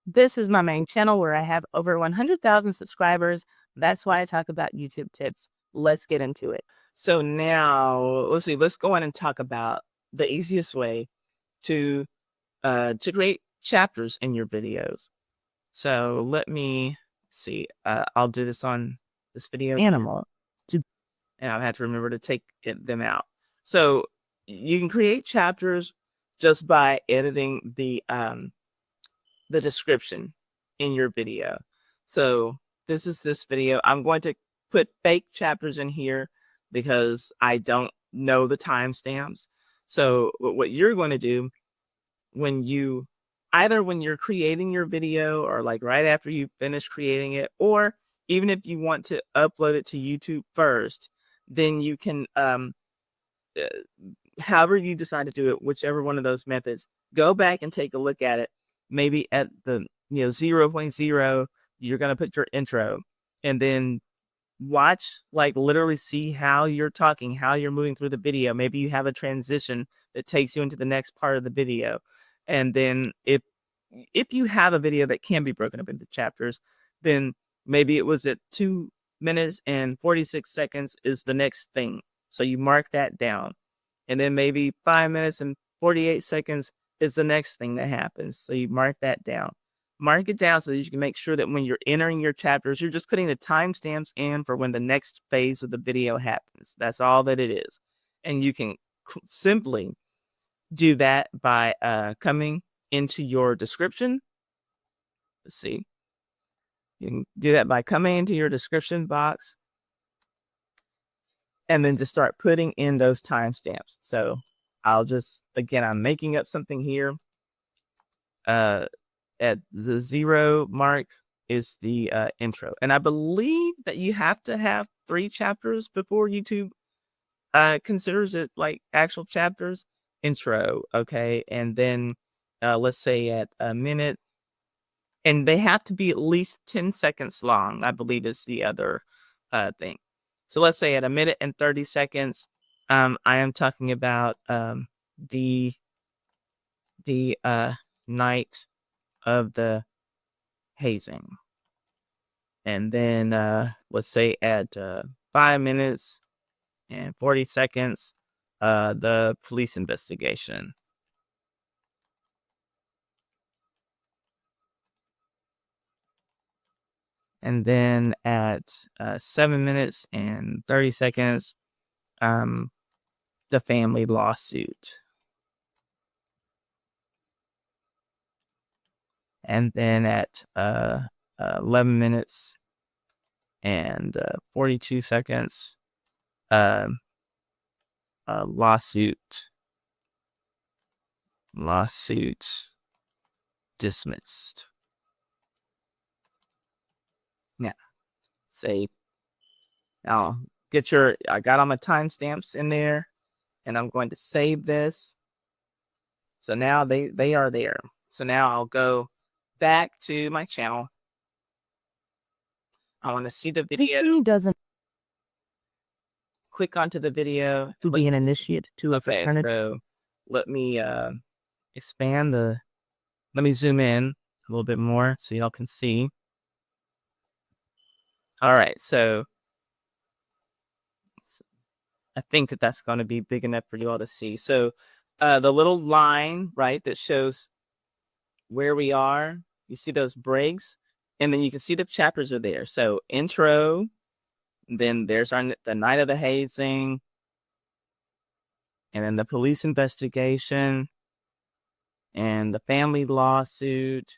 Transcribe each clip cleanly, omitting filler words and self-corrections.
This is my main channel where I have over 100,000 subscribers. That's why I talk about YouTube tips. Let's get into it. So now, let's go on and talk about the easiest way to create chapters in your videos. So let me see. I'll do this on this video animal, and I'll have to remember to take them out. So you can create chapters just by editing the description in your video. So this is this video. I'm going to put fake chapters in here because I don't know the timestamps. So what you're going to do when you're creating your video, or like right after you finish creating it, or even if you want to upload it to YouTube first, then you can uh, however you decide to do it, whichever one of those methods, go back and take a look at it. Maybe at the 0.0, you're going to put your intro, and then watch, like literally see how you're talking, how you're moving through the video. Maybe you have a transition that takes you into the next part of the video. And then if you have a video that can be broken up into chapters, then maybe it was at 2 minutes and 46 seconds is the next thing. So you mark that down. And then maybe 5 minutes and 48 seconds is the next thing that happens. So you mark that down. Mark it down so that you can make sure that when you're entering your chapters, you're just putting the timestamps in for when the next phase of the video happens. That's all that it is. And you can simply do that by coming into your description. Let's see. You can do that by coming into your description box and then just start putting in those timestamps. So I'm making up something here. At the 0 mark is the intro. And I believe that you have to have 3 chapters before YouTube considers it like actual chapters. Intro, okay, and then let's say at a minute, and they have to be at least 10 seconds long, I believe is the other thing. So let's say at 1:30, I am talking about the night of the hazing. And then let's say at 5 minutes and 40 seconds, the police investigation. And then at 7 minutes and 30 seconds, the family lawsuit. And then at 11 minutes and 42 seconds, lawsuit dismissed. Now, say, I got all my timestamps in there, and I'm going to save this. So now they are there. So now I'll go back to my channel. I want to see the video. Doesn't click onto the video to be an initiate to a fraternity. So let me expand let me zoom in a little bit more so y'all can see. All right, so I think that's going to be big enough for you all to see. So the little line, right, that shows where we are, you see those breaks, and then you can see the chapters are there. So intro, then there's the night of the hazing, and then the police investigation, and the family lawsuit,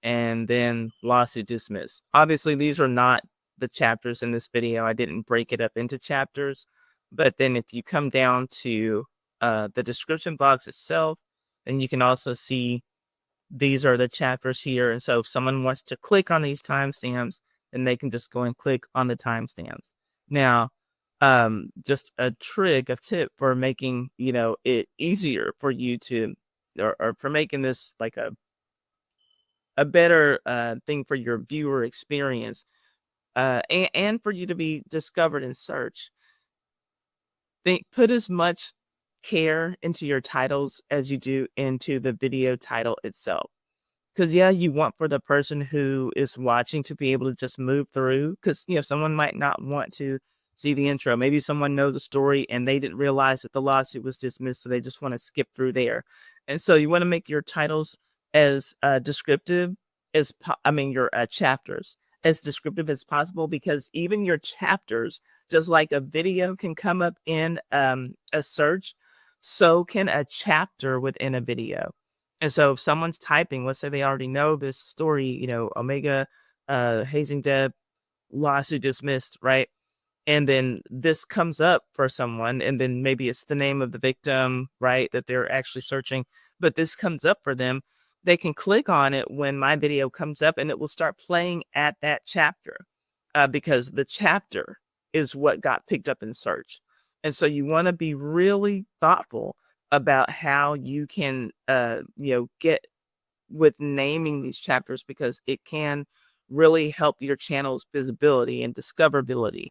and then lawsuit dismissed. Obviously, these are not the chapters in this video. I didn't break it up into chapters. But then if you come down to the description box itself, then you can also see these are the chapters here. And so if someone wants to click on these timestamps, then they can just go and click on the timestamps. Now, just a tip for making, it easier for you to, or for making this like a better thing for your viewer experience, and for you to be discovered in search. Put as much care into your titles as you do into the video title itself. Because yeah, you want for the person who is watching to be able to just move through. Because someone might not want to see the intro. Maybe someone knows the story and they didn't realize that the lawsuit was dismissed, so they just want to skip through there. And so you want to make your titles as descriptive as your chapters as descriptive as possible, because even your chapters, just like a video can come up in a search, so can a chapter within a video. And so if someone's typing, let's say they already know this story, Omega hazing Deb lawsuit dismissed, right? And then this comes up for someone, and then maybe it's the name of the victim, right, that they're actually searching, but this comes up for them. They can click on it when my video comes up, and it will start playing at that chapter, because the chapter is what got picked up in search. And so you want to be really thoughtful about how you can, get with naming these chapters, because it can really help your channel's visibility and discoverability.